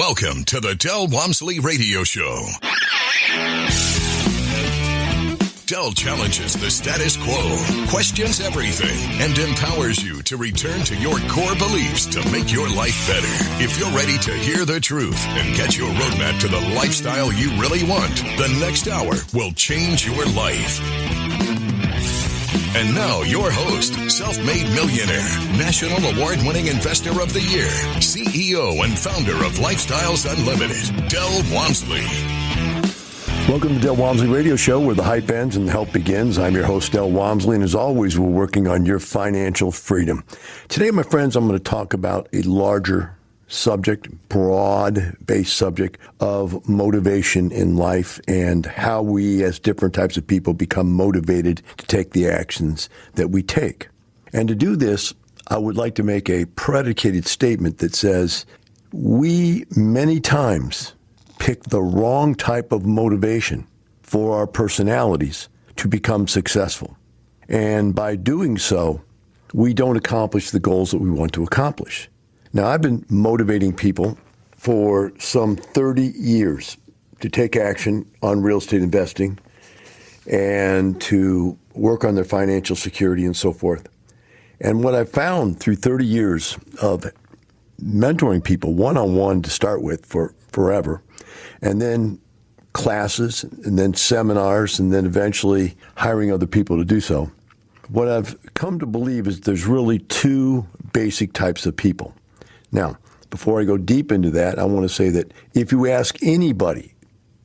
Welcome to the Del Walmsley Radio Show. Del challenges the status quo, questions everything, and empowers you to return to your core beliefs to make your life better. If you're ready to hear the truth and get your roadmap to the lifestyle you really want, the next hour will change your life. And now, your host, self-made millionaire, national award-winning investor of the year, CEO and founder of Lifestyles Unlimited, Del Walmsley. Welcome to the Del Walmsley Radio Show, where the hype ends and the help begins. I'm your host, Del Walmsley, and as always, we're working on your financial freedom. Today, my friends, I'm going to talk about a larger subject, broad-based subject of motivation in life and how we as different types of people become motivated to take the actions that we take. And to do this, I would like to make a predicated statement that says, we many times pick the wrong type of motivation for our personalities to become successful. And by doing so, we don't accomplish the goals that we want to accomplish. Now, I've been motivating people for some 30 years to take action on real estate investing and to work on their financial security and so forth. And what I've found through 30 years of mentoring people one-on-one to start with for forever, and then classes, and then seminars, and then eventually hiring other people to do so, what I've come to believe is there's really two basic types of people. Now, before I go deep into that, I want to say that if you ask anybody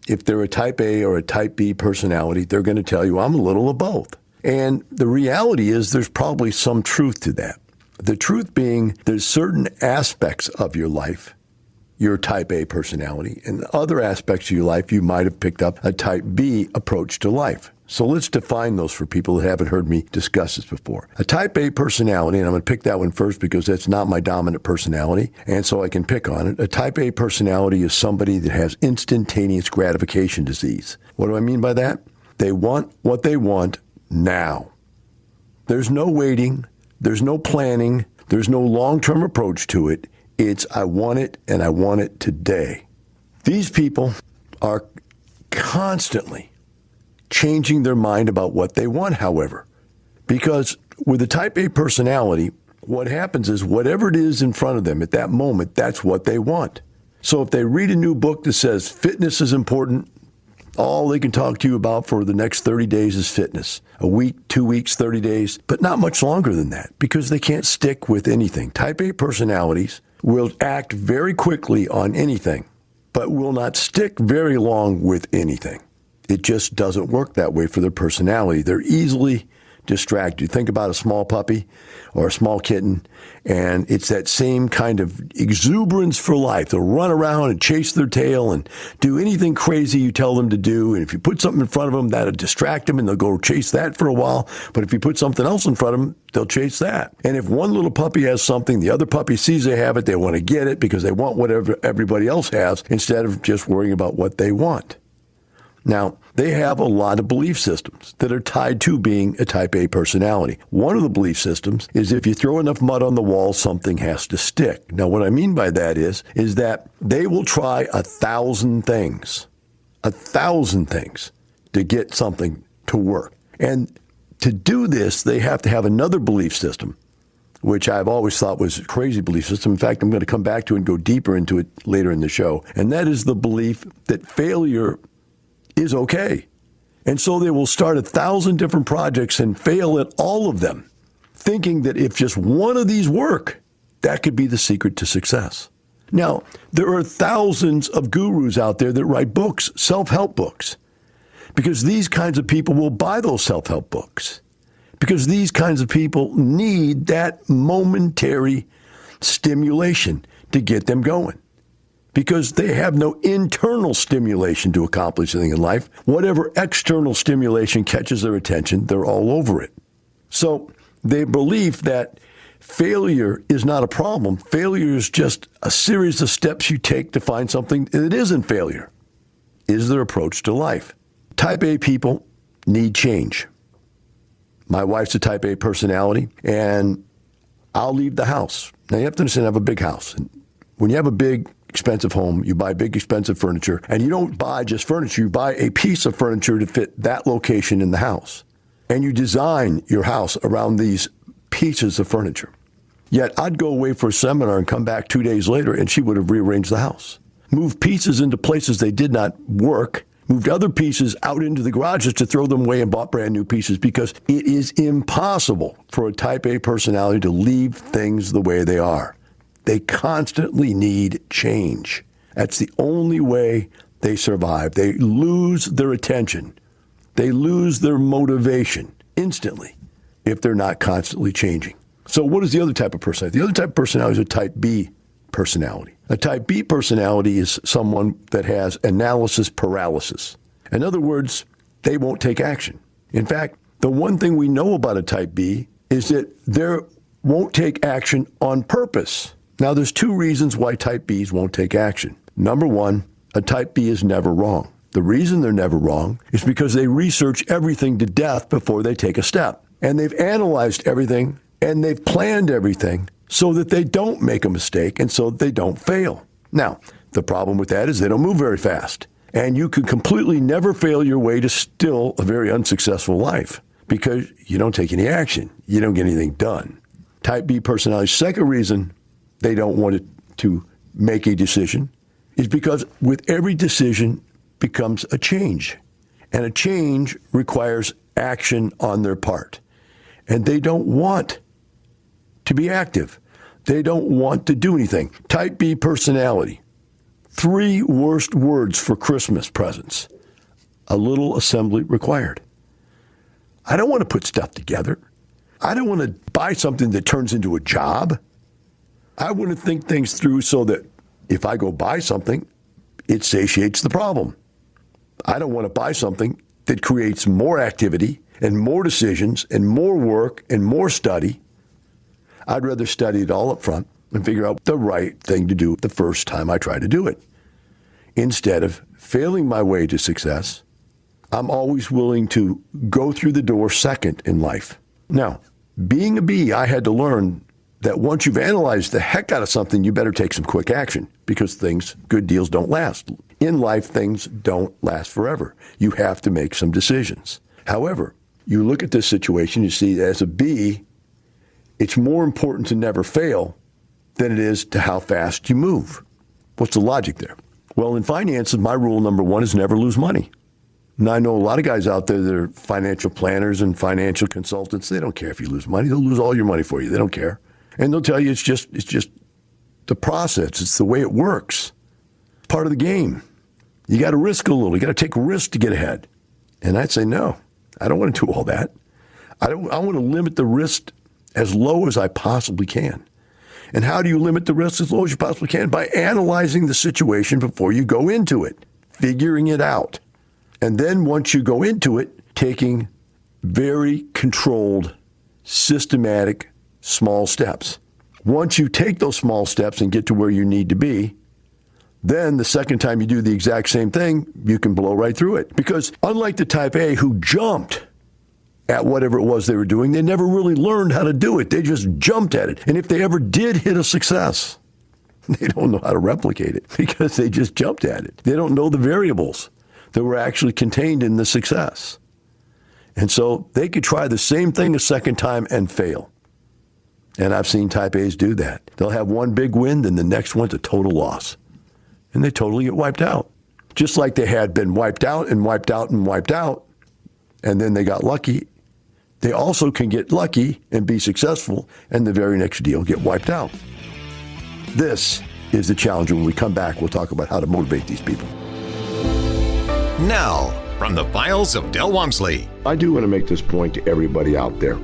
if they're a type A or a type B personality, they're going to tell you, I'm a little of both. And the reality is there's probably some truth to that. The truth being there's certain aspects of your life, your type A personality, and other aspects of your life you might have picked up a type B approach to life. So let's define those for people that haven't heard me discuss this before. A type A personality, and I'm going to pick that one first because that's not my dominant personality, and so I can pick on it. A type A personality is somebody that has instantaneous gratification disease. What do I mean by that? They want what they want now. There's no waiting. There's no planning. There's no long-term approach to it. It's I want it, and I want it today. These people are constantly changing their mind about what they want, however. Because with a type A personality, what happens is whatever it is in front of them at that moment, that's what they want. So if they read a new book that says fitness is important, all they can talk to you about for the next 30 days is fitness. A week, 2 weeks, 30 days, but not much longer than that because they can't stick with anything. Type A personalities will act very quickly on anything, but will not stick very long with anything. It just doesn't work that way for their personality. They're easily distracted. Think about a small puppy or a small kitten, and it's that same kind of exuberance for life. They'll run around and chase their tail and do anything crazy you tell them to do. And if you put something in front of them, that'll distract them, and they'll go chase that for a while. But if you put something else in front of them, they'll chase that. And if one little puppy has something, the other puppy sees they have it, they want to get it because they want whatever everybody else has instead of just worrying about what they want. Now, they have a lot of belief systems that are tied to being a type A personality. One of the belief systems is if you throw enough mud on the wall, something has to stick. Now, what I mean by that is that they will try 1,000 things to get something to work. And to do this, they have to have another belief system, which I've always thought was a crazy belief system. In fact, I'm going to come back to it and go deeper into it later in the show. And that is the belief that failure is okay. And so they will start 1,000 different projects and fail at all of them, thinking that if just one of these work, that could be the secret to success. Now, there are thousands of gurus out there that write books, self-help books, because these kinds of people will buy those self-help books, because these kinds of people need that momentary stimulation to get them going. Because they have no internal stimulation to accomplish anything in life. Whatever external stimulation catches their attention, they're all over it. So they believe that failure is not a problem. Failure is just a series of steps you take to find something that isn't failure, is their approach to life. Type A people need change. My wife's a type A personality, and I'll leave the house. Now, you have to understand I have a big house. And when you have a big expensive home, you buy big, expensive furniture, and you don't buy just furniture, you buy a piece of furniture to fit that location in the house. And you design your house around these pieces of furniture. Yet I'd go away for a seminar and come back 2 days later, and she would have rearranged the house. Moved pieces into places they did not work, moved other pieces out into the garages to throw them away and bought brand new pieces, because it is impossible for a type A personality to leave things the way they are. They constantly need change. That's the only way they survive. They lose their attention. They lose their motivation instantly if they're not constantly changing. So what is the other type of personality? The other type of personality is a type B personality. A type B personality is someone that has analysis paralysis. In other words, they won't take action. In fact, the one thing we know about a type B is that they won't take action on purpose. Now, there's two reasons why type Bs won't take action. Number one, a type B is never wrong. The reason they're never wrong is because they research everything to death before they take a step. And they've analyzed everything and they've planned everything so that they don't make a mistake and so they don't fail. Now, the problem with that is they don't move very fast. And you can completely never fail your way to still a very unsuccessful life because you don't take any action. You don't get anything done. Type B personality's second reason they don't want to make a decision is because with every decision becomes a change. And a change requires action on their part. And they don't want to be active. They don't want to do anything. Type B personality. 3 worst words for Christmas presents. A little assembly required. I don't want to put stuff together. I don't want to buy something that turns into a job. I want to think things through so that if I go buy something, it satiates the problem. I don't want to buy something that creates more activity and more decisions and more work and more study. I'd rather study it all up front and figure out the right thing to do the first time I try to do it. Instead of failing my way to success, I'm always willing to go through the door second in life. Now, being a B, I had to learn that once you've analyzed the heck out of something, you better take some quick action because good deals don't last. In life, things don't last forever. You have to make some decisions. However, you look at this situation, you see as a B, it's more important to never fail than it is to how fast you move. What's the logic there? Well, in finances, my rule number 1 is never lose money. Now, I know a lot of guys out there that are financial planners and financial consultants. They don't care if you lose money. They'll lose all your money for you. They don't care. And they'll tell you it's just the process. It's the way it works. It's part of the game. You got to risk a little. You got to take risks to get ahead. And I'd say, no, I don't want to do all that. I want to limit the risk as low as I possibly can. And how do you limit the risk as low as you possibly can? By analyzing the situation before you go into it, figuring it out. And then once you go into it, taking very controlled, systematic, small steps. Once you take those small steps and get to where you need to be, then the second time you do the exact same thing, you can blow right through it. Because unlike the type A who jumped at whatever it was they were doing, they never really learned how to do it. They just jumped at it. And if they ever did hit a success, they don't know how to replicate it because they just jumped at it. They don't know the variables that were actually contained in the success. And so they could try the same thing a second time and fail. And I've seen type A's do that. They'll have one big win, then the next one's a total loss. And they totally get wiped out. Just like they had been wiped out and wiped out and wiped out, and then they got lucky. They also can get lucky and be successful, and the very next deal get wiped out. This is the challenge. When we come back, we'll talk about how to motivate these people. Now, from the files of Del Walmsley. I do want to make this point to everybody out there.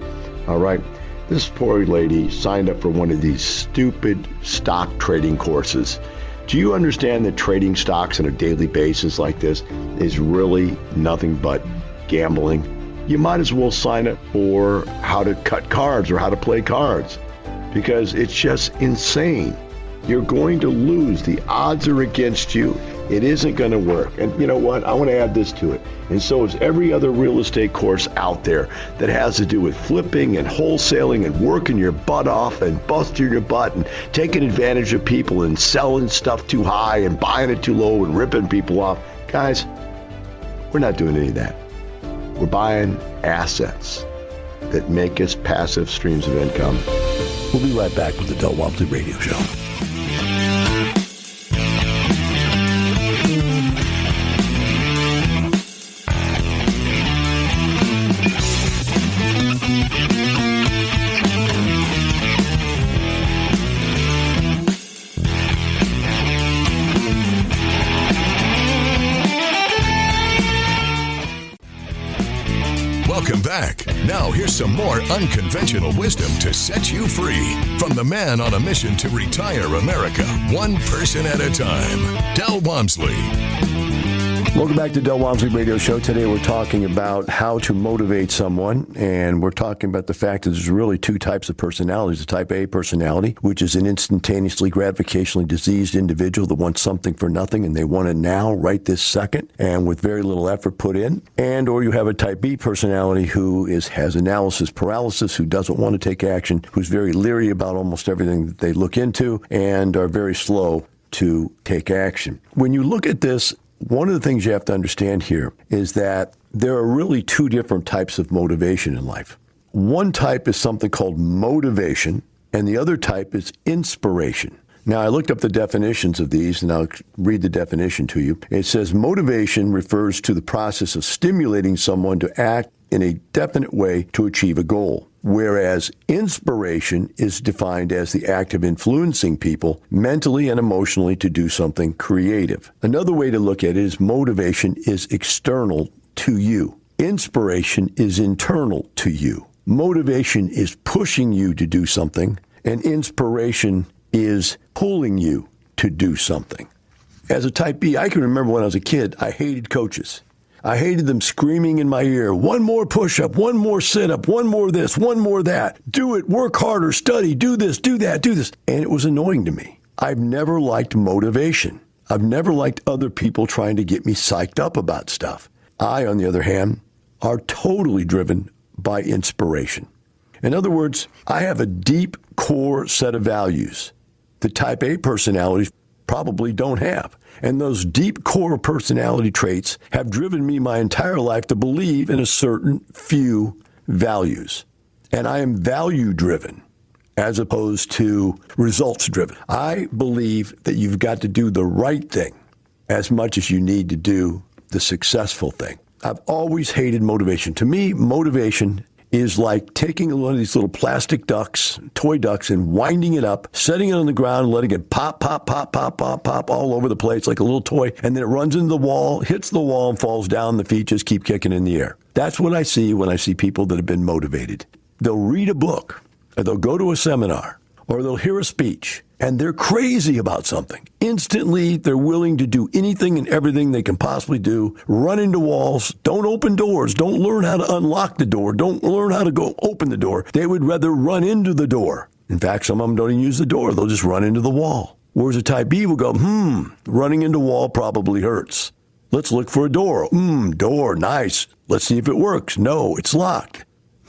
All right? This poor lady signed up for one of these stupid stock trading courses. Do you understand that trading stocks on a daily basis like this is really nothing but gambling? You might as well sign up for how to cut cards or how to play cards because it's just insane. You're going to lose. The odds are against you. it isn't going to work. And you know what? I want to add this to it. And so is every other real estate course out there that has to do with flipping and wholesaling and working your butt off and busting your butt and taking advantage of people and selling stuff too high and buying it too low and ripping people off. Guys, we're not doing any of that. We're buying assets that make us passive streams of income. We'll be right back with the Del Walmsley Radio Show. Welcome back. Now here's some more unconventional wisdom to set you free from the man on a mission to retire America, one person at a time, Del Walmsley. Welcome back to Del Walmsley Radio Show. Today we're talking about how to motivate someone, and we're talking about the fact that there's really two types of personalities. The type A personality, which is an instantaneously gratificationally diseased individual that wants something for nothing, and they want it now, right this second, and with very little effort put in. And or you have a type B personality who has analysis paralysis, who doesn't want to take action, who's very leery about almost everything that they look into, and are very slow to take action. When you look at this, one of the things you have to understand here is that there are really two different types of motivation in life. One type is something called motivation, and the other type is inspiration. Now, I looked up the definitions of these, and I'll read the definition to you. It says motivation refers to the process of stimulating someone to act in a definite way to achieve a goal, whereas inspiration is defined as the act of influencing people mentally and emotionally to do something creative. Another way to look at it is motivation is external to you. Inspiration is internal to you. Motivation is pushing you to do something, and inspiration is pulling you to do something. As a type B, I can remember when I was a kid, I hated coaches. I hated them screaming in my ear, one more push-up, one more sit-up, one more this, one more that. Do it, work harder, study, do this, do that, do this. And it was annoying to me. I've never liked motivation. I've never liked other people trying to get me psyched up about stuff. I, on the other hand, are totally driven by inspiration. In other words, I have a deep core set of values that type A personalities probably don't have. And those deep core personality traits have driven me my entire life to believe in a certain few values. And I am value driven as opposed to results driven. I believe that you've got to do the right thing as much as you need to do the successful thing. I've always hated motivation. To me, motivation is like taking one of these little plastic ducks, toy ducks, and winding it up, setting it on the ground, and letting it pop, pop, pop, pop, pop, pop all over the place like a little toy, and then it runs into the wall, hits the wall, and falls down. The feet just keep kicking in the air. That's what I see when I see people that have been motivated. They'll read a book, or they'll go to a seminar, or they'll hear a speech, and they're crazy about something. Instantly, they're willing to do anything and everything they can possibly do, run into walls, don't open doors, don't learn how to unlock the door, don't learn how to go open the door. They would rather run into the door. In fact, some of them don't even use the door. They'll just run into the wall. Whereas a type B will go, running into a wall probably hurts. Let's look for a door. Door, nice. Let's see if it works. No, it's locked.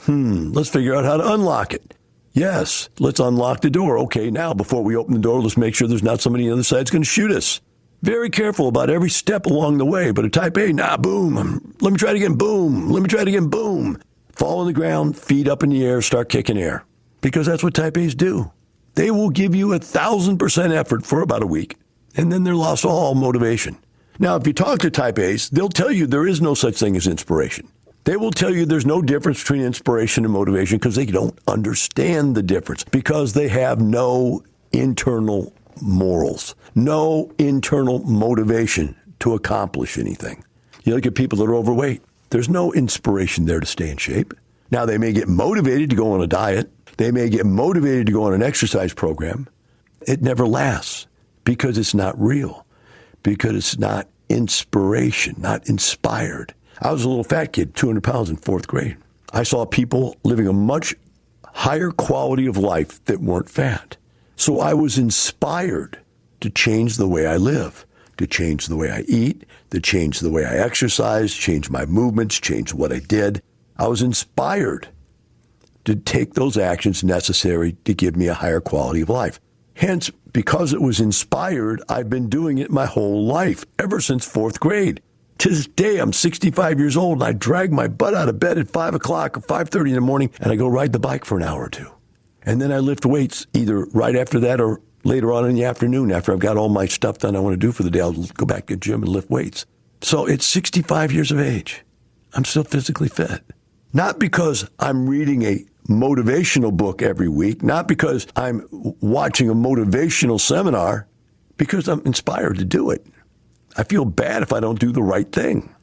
Let's figure out how to unlock it. Yes, let's unlock the door. Okay, now, before we open the door, let's make sure there's not somebody on the other side that's going to shoot us. Very careful about every step along the way. But a type A, boom. Let me try it again, boom. Let me try it again, boom. Fall on the ground, feet up in the air, start kicking air. Because that's what type A's do. They will give you 1,000% effort for about a week, and then they're lost all motivation. Now, if you talk to type A's, they'll tell you there is no such thing as inspiration. They will tell you there's no difference between inspiration and motivation because they don't understand the difference, because they have no internal morals, no internal motivation to accomplish anything. You look at people that are overweight. There's no inspiration there to stay in shape. Now, they may get motivated to go on a diet. They may get motivated to go on an exercise program. It never lasts because it's not real, because it's not inspiration, not inspired. I was a little fat kid, 200 pounds in fourth grade. I saw people living a much higher quality of life that weren't fat. So I was inspired to change the way I live, to change the way I eat, to change the way I exercise, change my movements, change what I did. I was inspired to take those actions necessary to give me a higher quality of life. Hence, because it was inspired, I've been doing it my whole life, ever since 4th grade. To this day, I'm 65 years old, and I drag my butt out of bed at 5 o'clock or 5:30 in the morning, and I go ride the bike for an hour or two. And then I lift weights either right after that or later on in the afternoon after I've got all my stuff done I want to do for the day. I'll go back to the gym and lift weights. So it's 65 years of age. I'm still physically fit. Not because I'm reading a motivational book every week, not because I'm watching a motivational seminar, because I'm inspired to do it. I feel bad if I don't do the right thing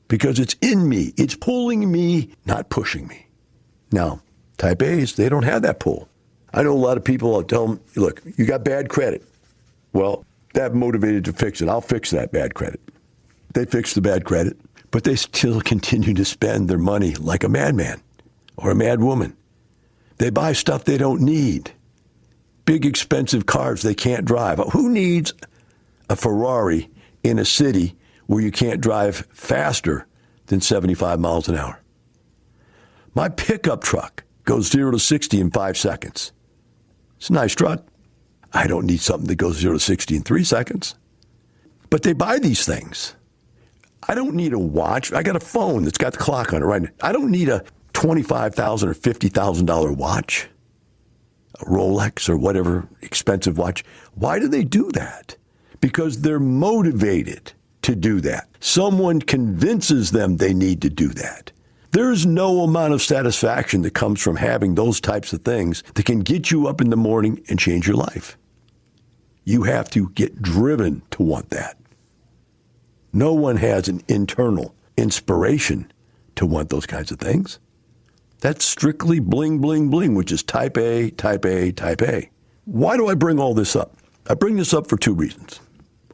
because it's in me. It's pulling me, not pushing me. Now, type A's, they don't have that pull. I know a lot of people, I'll tell them, look, you got bad credit. Well, that motivated to fix it. I'll fix that bad credit. They fix the bad credit, but they still continue to spend their money like a madman or a mad woman. They buy stuff they don't need. Big, expensive cars they can't drive. Who needs a Ferrari in a city where you can't drive faster than 75 miles an hour? My pickup truck goes 0 to 60 in 5 seconds. It's a nice truck. I don't need something that goes 0 to 60 in 3 seconds. But they buy these things. I don't need a watch. I got a phone that's got the clock on it right now. I don't need a $25,000 or $50,000 watch, a Rolex or whatever expensive watch. Why do they do that? Because they're motivated to do that. Someone convinces them they need to do that. There's no amount of satisfaction that comes from having those types of things that can get you up in the morning and change your life. You have to get driven to want that. No one has an internal inspiration to want those kinds of things. That's strictly bling, bling, bling, which is type A, type A, type A. Why do I bring all this up? I bring this up for 2 reasons.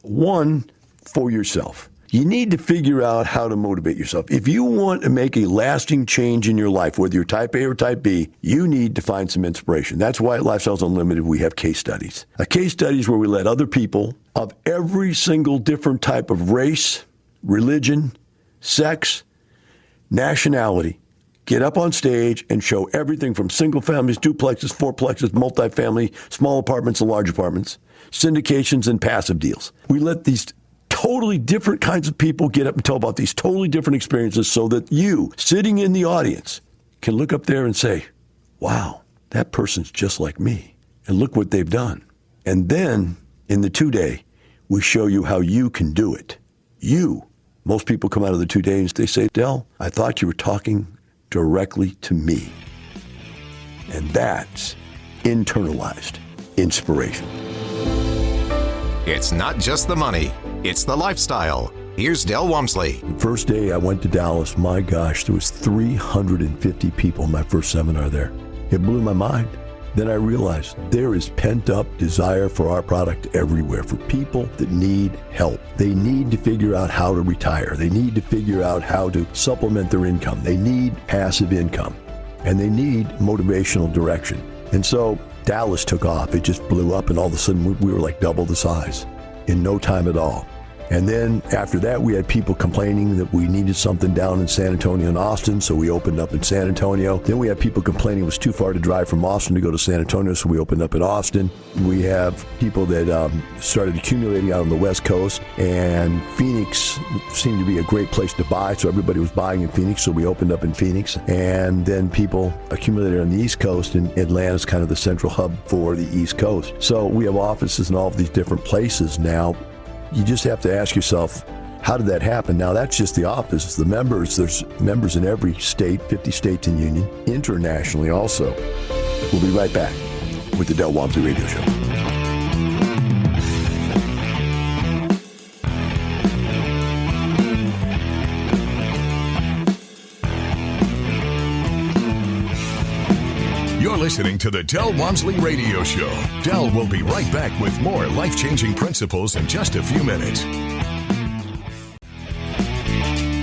One, for yourself. You need to figure out how to motivate yourself. If you want to make a lasting change in your life, whether you're type A or type B, you need to find some inspiration. That's why at Lifestyles Unlimited we have case studies. A case study is where we let other people of every single different type of race, religion, sex, nationality get up on stage and show everything from single families, duplexes, fourplexes, multifamily, small apartments and large apartments, syndications and passive deals. We let these totally different kinds of people get up and tell about these totally different experiences so that you, sitting in the audience, can look up there and say, wow, that person's just like me. And look what they've done. And then in the 2-day, we show you how you can do it. You. Most people come out of the 2 days, they say, Del, I thought you were talking directly to me. And that's internalized inspiration. It's not just the money, it's the lifestyle. Here's Del Walmsley. The first day I went to Dallas, my gosh, there was 350 people in my first seminar there. It blew my mind. Then I realized there is pent-up desire for our product everywhere, for people that need help. They need to figure out how to retire. They need to figure out how to supplement their income. They need passive income, and they need motivational direction. And so Dallas took off. It just blew up, and all of a sudden we were like double the size in no time at all. And then after that, we had people complaining that we needed something down in San Antonio and Austin, so we opened up in San Antonio. Then we had people complaining it was too far to drive from Austin to go to San Antonio, so we opened up in Austin. We have people that started accumulating out on the West Coast, and Phoenix seemed to be a great place to buy, so everybody was buying in Phoenix, so we opened up in Phoenix. And then people accumulated on the East Coast, and Atlanta's kind of the central hub for the East Coast. So we have offices in all of these different places now. You just have to ask yourself, how did that happen? Now, that's just the office. The members, there's members in every state, 50 states and union, internationally also. We'll be right back with the Del Walmsley Radio Show. You're listening to the Del Walmsley Radio Show. Del will be right back with more life-changing principles in just a few minutes.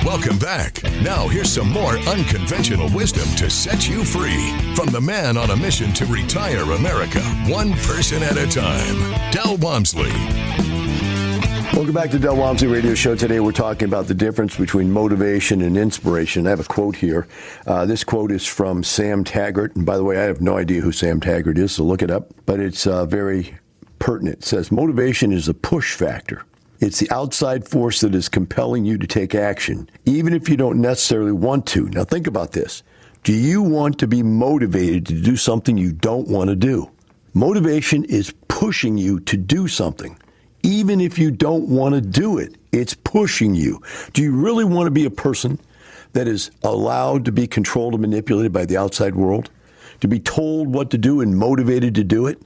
Welcome back. Now here's some more unconventional wisdom to set you free from the man on a mission to retire America, one person at a time, Del Walmsley. Welcome back to Del Walmsley Radio Show. Today we're talking about the difference between motivation and inspiration. I have a quote here. This quote is from Sam Taggart. And by the way, I have no idea who Sam Taggart is, so look it up. But it's very pertinent. It says, motivation is a push factor. It's the outside force that is compelling you to take action, even if you don't necessarily want to. Now think about this. Do you want to be motivated to do something you don't want to do? Motivation is pushing you to do something. Even if you don't want to do it, it's pushing you. Do you really want to be a person that is allowed to be controlled and manipulated by the outside world? To be told what to do and motivated to do it?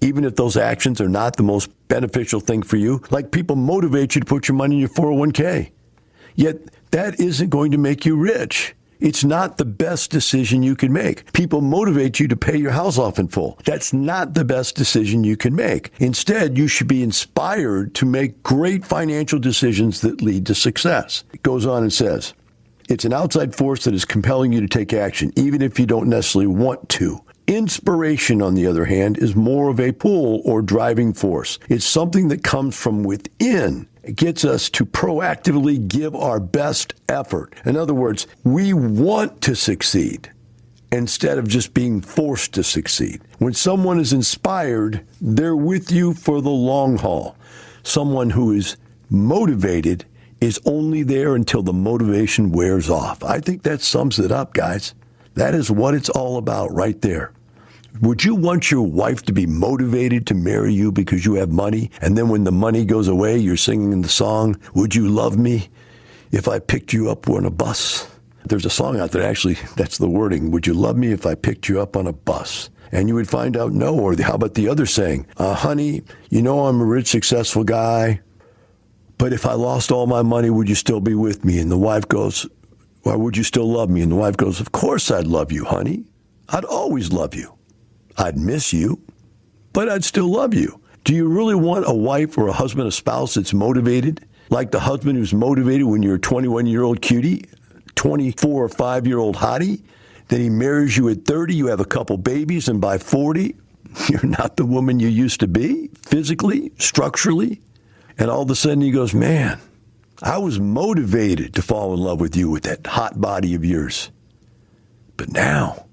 Even if those actions are not the most beneficial thing for you? Like people motivate you to put your money in your 401k. Yet that isn't going to make you rich. It's not the best decision you can make. People motivate you to pay your house off in full. That's not the best decision you can make. Instead, you should be inspired to make great financial decisions that lead to success. It goes on and says, it's an outside force that is compelling you to take action, even if you don't necessarily want to. Inspiration, on the other hand, is more of a pull or driving force. It's something that comes from within. It gets us to proactively give our best effort. In other words, we want to succeed instead of just being forced to succeed. When someone is inspired, they're with you for the long haul. Someone who is motivated is only there until the motivation wears off. I think that sums it up, guys. That is what it's all about right there. Would you want your wife to be motivated to marry you because you have money, and then when the money goes away, you're singing the song, "Would you love me if I picked you up on a bus?" There's a song out there, actually, that's the wording, "Would you love me if I picked you up on a bus?" And you would find out no, or how about the other saying, "Honey, you know I'm a rich, successful guy, but if I lost all my money, would you still be with me?" And the wife goes, "Or would you still love me?" And the wife goes, "Of course I'd love you, honey. I'd always love you. I'd miss you, but I'd still love you." Do you really want a wife or a husband, a spouse that's motivated? Like the husband who's motivated when you're a 21-year-old cutie, 24 or 5-year-old hottie, then he marries you at 30, you have a couple babies, and by 40, you're not the woman you used to be, physically, structurally. And all of a sudden he goes, "Man, I was motivated to fall in love with you with that hot body of yours. But now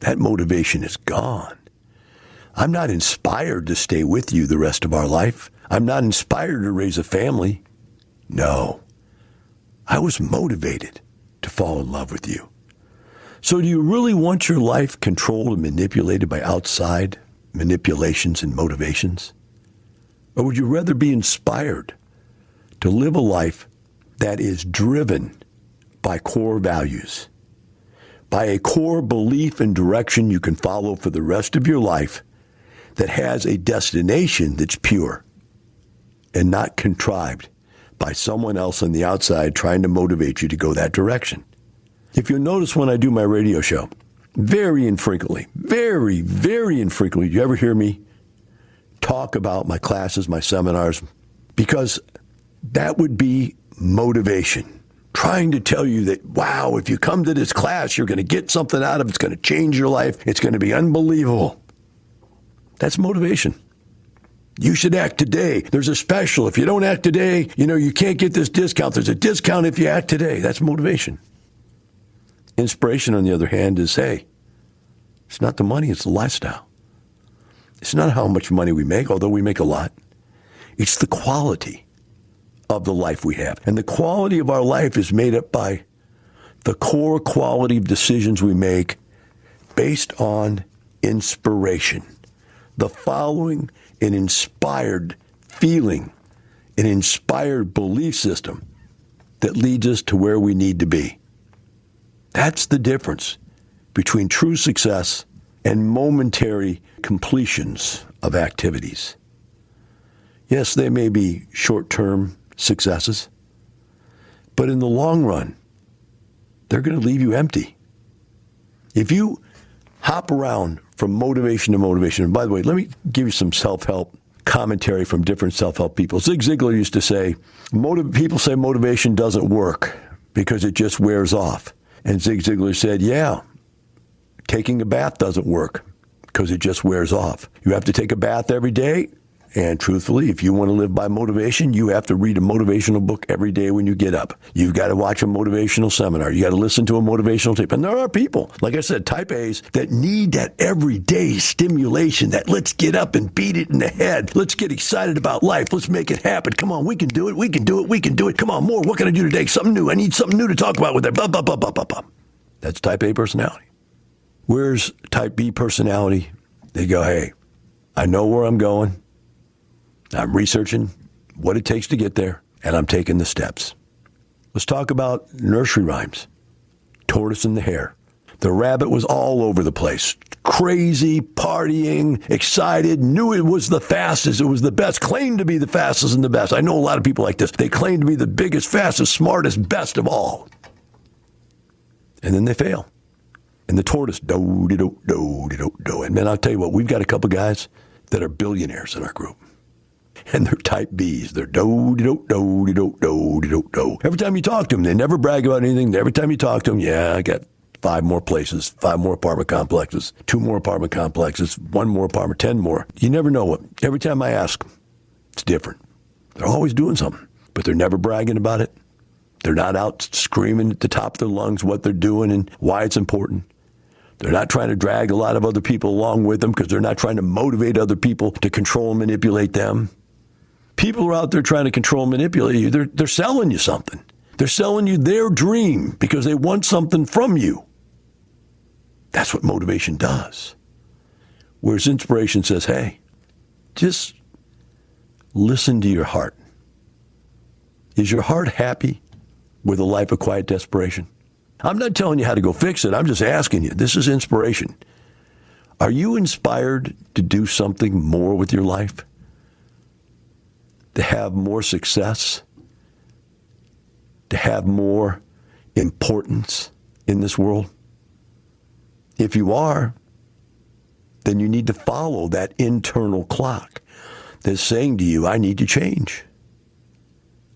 that motivation is gone. I'm not inspired to stay with you the rest of our life. I'm not inspired to raise a family. No, I was motivated to fall in love with you." So do you really want your life controlled and manipulated by outside manipulations and motivations? Or would you rather be inspired to live a life that is driven by core values, by a core belief and direction you can follow for the rest of your life that has a destination that's pure and not contrived by someone else on the outside trying to motivate you to go that direction? If you'll notice when I do my radio show, very infrequently, very, very infrequently, do you ever hear me talk about my classes, my seminars? Because that would be motivation. Trying to tell you that, wow, if you come to this class, you're going to get something out of it. It's going to change your life. It's going to be unbelievable. That's motivation. You should act today. There's a special. If you don't act today, you can't get this discount. There's a discount if you act today. That's motivation. Inspiration, on the other hand, is, hey, it's not the money, it's the lifestyle. It's not how much money we make, although we make a lot. It's the quality of the life we have. And the quality of our life is made up by the core quality of decisions we make based on inspiration. The following an inspired feeling, an inspired belief system that leads us to where we need to be. That's the difference between true success and momentary completions of activities. Yes, they may be short-term successes, but in the long run, they're going to leave you empty. If you hop around from motivation to motivation, and by the way, let me give you some self-help commentary from different self-help people. Zig Ziglar used to say, people say motivation doesn't work because it just wears off. And Zig Ziglar said, yeah, taking a bath doesn't work because it just wears off. You have to take a bath every day, And truthfully, if you want to live by motivation, you have to read a motivational book every day when you get up. You've got to watch a motivational seminar. You got to listen to a motivational tape. And there are people, like I said, type A's, that need that everyday stimulation, that let's get up and beat it in the head. Let's get excited about life. Let's make it happen. Come on, we can do it. We can do it. We can do it. Come on, more. What can I do today? Something new. I need something new to talk about with that. Blah, blah, blah, blah, blah, blah. That's type A personality. Where's type B personality? They go, hey, I know where I'm going. I'm researching what it takes to get there, and I'm taking the steps. Let's talk about nursery rhymes. Tortoise and the hare. The rabbit was all over the place. Crazy, partying, excited, knew it was the fastest, it was the best, claimed to be the fastest and the best. I know a lot of people like this. They claim to be the biggest, fastest, smartest, best of all. And then they fail. And the tortoise, do-de-do-do-de-do-do. And man, I'll tell you what, we've got a couple guys that are billionaires in our group. And they're type Bs. They're do-de-do-do-de-do-do-de-do-do. Every time you talk to them, they never brag about anything. Every time you talk to them, yeah, I got 5 more places, 5 more apartment complexes, 2 more apartment complexes, 1 more apartment, 10 more. You never know what. Every time I ask, it's different. They're always doing something, but they're never bragging about it. They're not out screaming at the top of their lungs what they're doing and why it's important. They're not trying to drag a lot of other people along with them because they're not trying to motivate other people to control and manipulate them. People are out there trying to control and manipulate you. They're selling you something. They're selling you their dream because they want something from you. That's what motivation does. Whereas inspiration says, hey, just listen to your heart. Is your heart happy with a life of quiet desperation? I'm not telling you how to go fix it. I'm just asking you. This is inspiration. Are you inspired to do something more with your life? To have more success? To have more importance in this world? If you are, then you need to follow that internal clock that's saying to you, I need to change.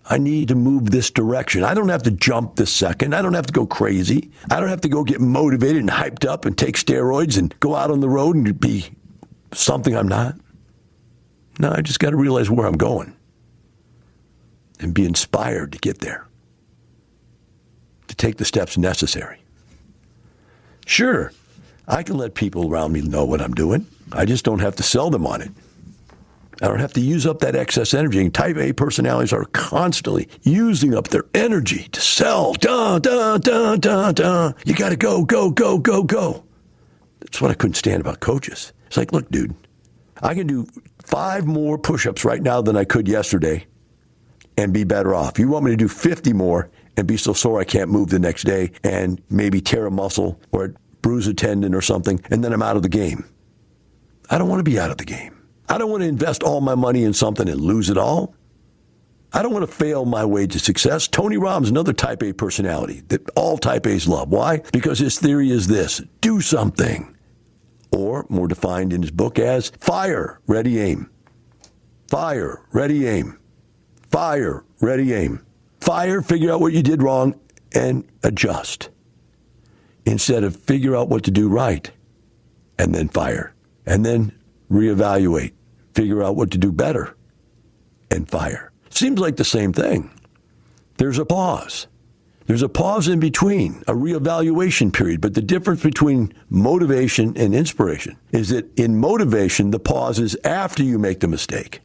I need to move this direction. I don't have to jump this second. I don't have to go crazy. I don't have to go get motivated and hyped up and take steroids and go out on the road and be something I'm not. No, I just got to realize where I'm going and be inspired to get there, to take the steps necessary. Sure, I can let people around me know what I'm doing. I just don't have to sell them on it. I don't have to use up that excess energy. And type A personalities are constantly using up their energy to sell. You got to go, go, go, go, go. That's what I couldn't stand about coaches. It's like, look, dude, I can do 5 more push-ups right now than I could yesterday and be better off. You want me to do 50 more and be so sore I can't move the next day and maybe tear a muscle or bruise a tendon or something, and then I'm out of the game. I don't want to be out of the game. I don't want to invest all my money in something and lose it all. I don't want to fail my way to success. Tony Robbins, another type A personality that all type A's love. Why? Because his theory is this: do something. Or, more defined in his book as, fire, ready, aim. Fire, ready, aim. Fire, ready, aim. Fire, figure out what you did wrong, and adjust. Instead of figure out what to do right, and then fire. And then reevaluate, figure out what to do better, and fire. Seems like the same thing. There's a pause. There's a pause in between, a reevaluation period. But the difference between motivation and inspiration is that in motivation, the pause is after you make the mistake.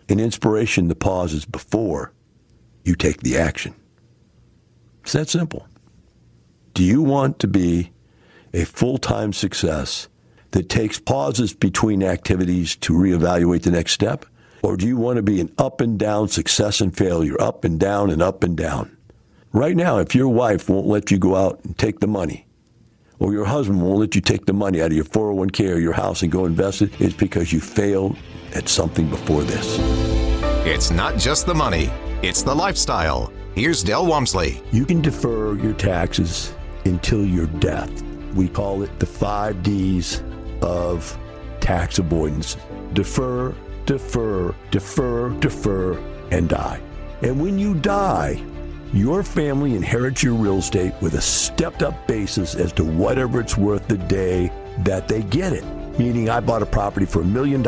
In inspiration, the pause is before you take the action. It's that simple. Do you want to be a full-time success that takes pauses between activities to reevaluate the next step? Or do you want to be an up and down success and failure, up and down and up and down? Right now, if your wife won't let you go out and take the money, or your husband won't let you take the money out of your 401k or your house and go invest it, it's because you failed at something before this. It's not just the money, it's the lifestyle. Here's Del Walmsley. You can defer your taxes until your death. We call it the 5 Ds of tax avoidance. Defer, defer, defer, defer, and die. And when you die, your family inherits your real estate with a stepped-up basis as to whatever it's worth the day that they get it. Meaning, I bought a property for $1 million.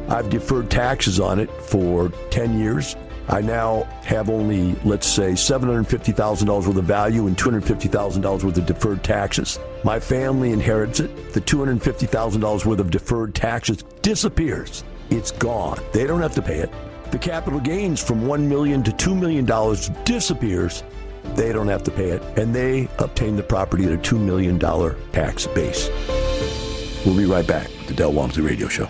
I've deferred taxes on it for 10 years. I now have only, let's say, $750,000 worth of value and $250,000 worth of deferred taxes. My family inherits it. The $250,000 worth of deferred taxes disappears. It's gone. They don't have to pay it. The capital gains from $1 million to $2 million disappears. They don't have to pay it. And they obtain the property at a $2 million tax base. We'll be right back with the Del Walmsley Radio Show.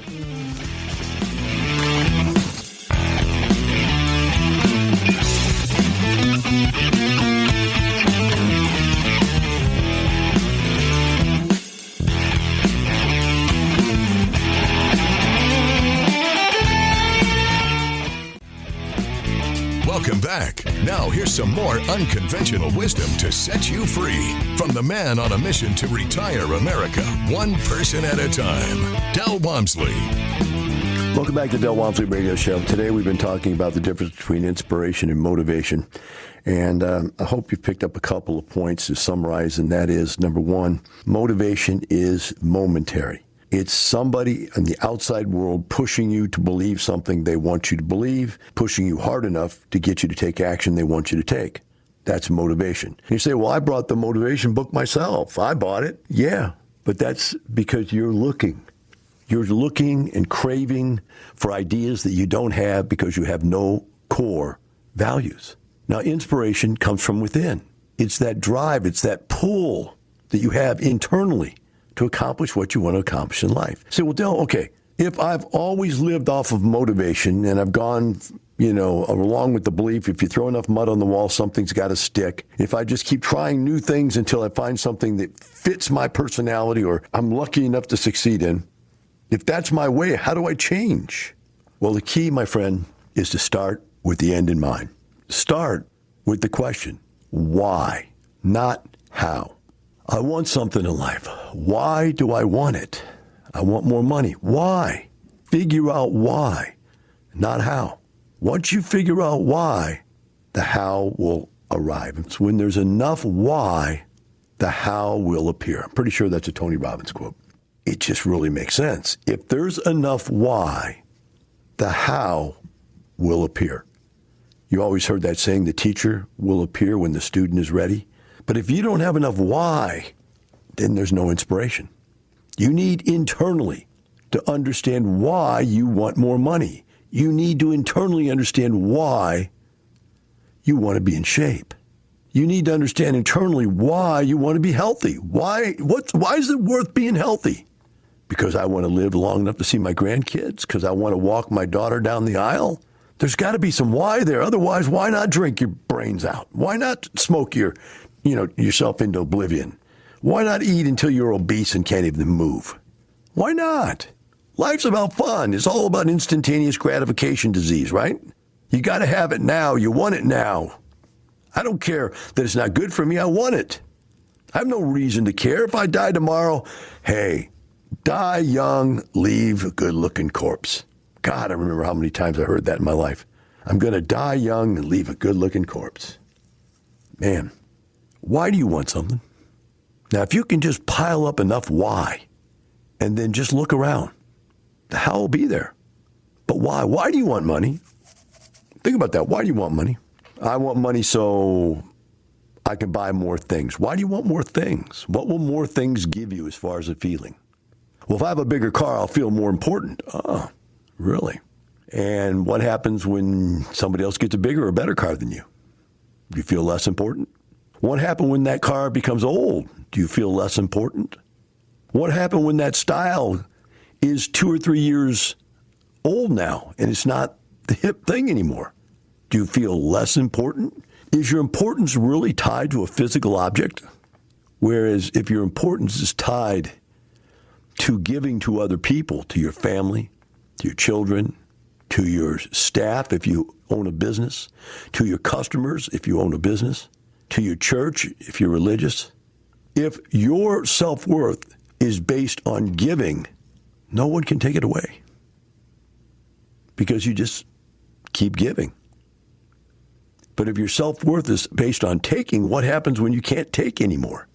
Welcome back. Now here's some more unconventional wisdom to set you free from the man on a mission to retire America, one person at a time, Del Walmsley. Welcome back to the Del Walmsley Radio Show. Today we've been talking about the difference between inspiration and motivation. And I hope you picked up a couple of points to summarize, and that is, number one, motivation is momentary. It's somebody in the outside world pushing you to believe something they want you to believe, pushing you hard enough to get you to take action they want you to take. That's motivation. You say, well, I brought the motivation book myself. I bought it. Yeah, but that's because you're looking. You're looking and craving for ideas that you don't have because you have no core values. Now, inspiration comes from within. It's that drive, it's that pull that you have internally to accomplish what you want to accomplish in life. Say, well, Del, okay, if I've always lived off of motivation and I've gone, along with the belief, if you throw enough mud on the wall, something's got to stick. If I just keep trying new things until I find something that fits my personality or I'm lucky enough to succeed in, if that's my way, how do I change? Well, the key, my friend, is to start with the end in mind. Start with the question, why, not how. I want something in life. Why do I want it? I want more money. Why? Figure out why, not how. Once you figure out why, the how will arrive. It's when there's enough why, the how will appear. I'm pretty sure that's a Tony Robbins quote. It just really makes sense. If there's enough why, the how will appear. You always heard that saying, the teacher will appear when the student is ready. But if you don't have enough why, then there's no inspiration. You need internally to understand why you want more money. You need to internally understand why you want to be in shape. You need to understand internally why you want to be healthy. Why is it worth being healthy? Because I want to live long enough to see my grandkids? Because I want to walk my daughter down the aisle? There's got to be some why there. Otherwise, why not drink your brains out? Why not smoke yourself into oblivion? Why not eat until you're obese and can't even move? Why not? Life's about fun. It's all about instantaneous gratification disease, right? You got to have it now. You want it now. I don't care that it's not good for me. I want it. I have no reason to care. If I die tomorrow, hey, die young, leave a good-looking corpse. God, I remember how many times I heard that in my life. I'm going to die young and leave a good-looking corpse. Man, why do you want something? Now, if you can just pile up enough why, and then just look around, the how will be there. But why? Why do you want money? Think about that. Why do you want money? I want money so I can buy more things. Why do you want more things? What will more things give you as far as a feeling? Well, if I have a bigger car, I'll feel more important. Oh, really? And what happens when somebody else gets a bigger or better car than you? Do you feel less important? What happens when that car becomes old? Do you feel less important? What happens when that style is 2 or 3 years old now and it's not the hip thing anymore? Do you feel less important? Is your importance really tied to a physical object? Whereas if your importance is tied to giving to other people, to your family, to your children, to your staff if you own a business, to your customers if you own a business, to your church if you're religious, if your self-worth is based on giving, no one can take it away because you just keep giving. But if your self-worth is based on taking, what happens when you can't take anymore?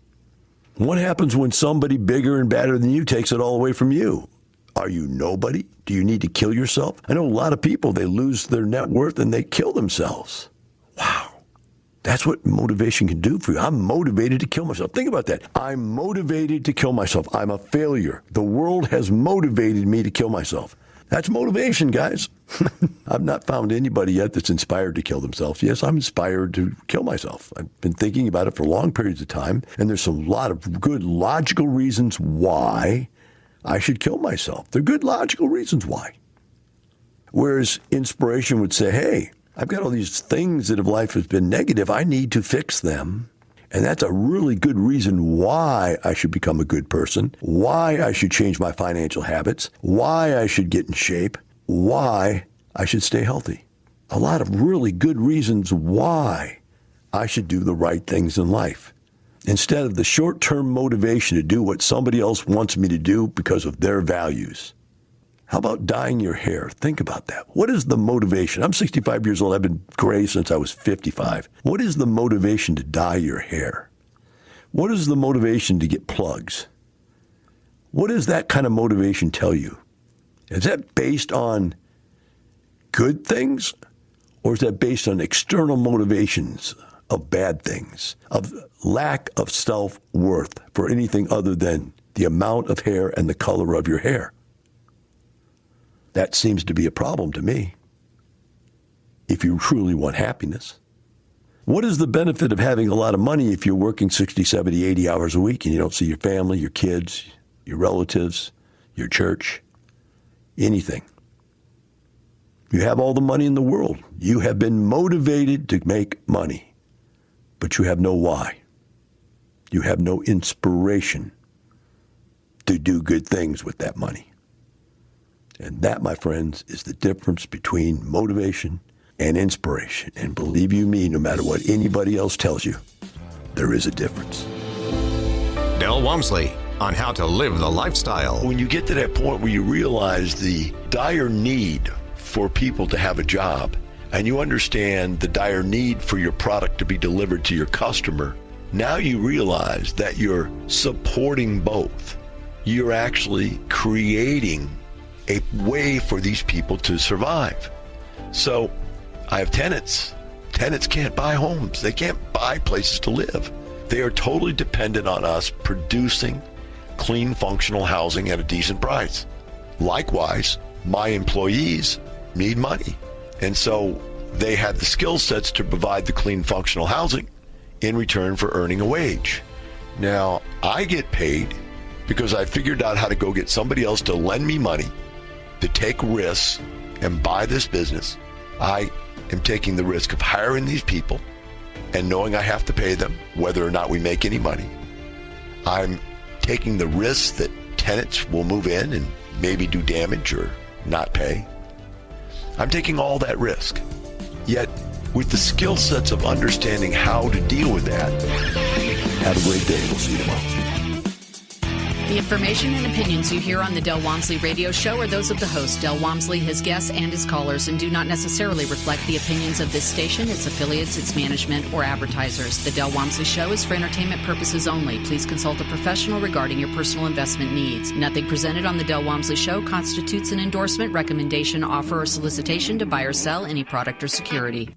What happens when somebody bigger and badder than you takes it all away from you? Are you nobody? Do you need to kill yourself? I know a lot of people, they lose their net worth and they kill themselves. Wow. That's what motivation can do for you. I'm motivated to kill myself. Think about that. I'm motivated to kill myself. I'm a failure. The world has motivated me to kill myself. That's motivation, guys. I've not found anybody yet that's inspired to kill themselves. Yes, I'm inspired to kill myself. I've been thinking about it for long periods of time, and there's a lot of good logical reasons why I should kill myself. They're good logical reasons why. Whereas inspiration would say, hey, I've got all these things that in life has been negative. I need to fix them. And that's a really good reason why I should become a good person, why I should change my financial habits, why I should get in shape, why I should stay healthy. A lot of really good reasons why I should do the right things in life. Instead of the short-term motivation to do what somebody else wants me to do because of their values. How about dyeing your hair? Think about that. What is the motivation? I'm 65 years old. I've been gray since I was 55. What is the motivation to dye your hair? What is the motivation to get plugs? What does that kind of motivation tell you? Is that based on good things, or is that based on external motivations of bad things, of lack of self-worth for anything other than the amount of hair and the color of your hair? That seems to be a problem to me, if you truly want happiness. What is the benefit of having a lot of money if you're working 60, 70, 80 hours a week and you don't see your family, your kids, your relatives, your church, anything? You have all the money in the world. You have been motivated to make money, but you have no why. You have no inspiration to do good things with that money. And that, my friends, is the difference between motivation and inspiration. And believe you me, no matter what anybody else tells you, there is a difference. Del Walmsley on how to live the lifestyle. When you get to that point where you realize the dire need for people to have a job, and you understand the dire need for your product to be delivered to your customer, now you realize that you're supporting both. You're actually creating a way for these people to survive. So I have tenants. Tenants can't buy homes. They can't buy places to live. They are totally dependent on us producing clean, functional housing at a decent price. Likewise, my employees need money. And so they have the skill sets to provide the clean, functional housing in return for earning a wage. Now, I get paid because I figured out how to go get somebody else to lend me money to take risks and buy this business. I am taking the risk of hiring these people and knowing I have to pay them whether or not we make any money. I'm taking the risk that tenants will move in and maybe do damage or not pay. I'm taking all that risk. Yet, with the skill sets of understanding how to deal with that, have a great day. We'll see you tomorrow. The information and opinions you hear on the Del Walmsley Radio Show are those of the host, Del Walmsley, his guests, and his callers, and do not necessarily reflect the opinions of this station, its affiliates, its management, or advertisers. The Del Walmsley Show is for entertainment purposes only. Please consult a professional regarding your personal investment needs. Nothing presented on the Del Walmsley Show constitutes an endorsement, recommendation, offer, or solicitation to buy or sell any product or security.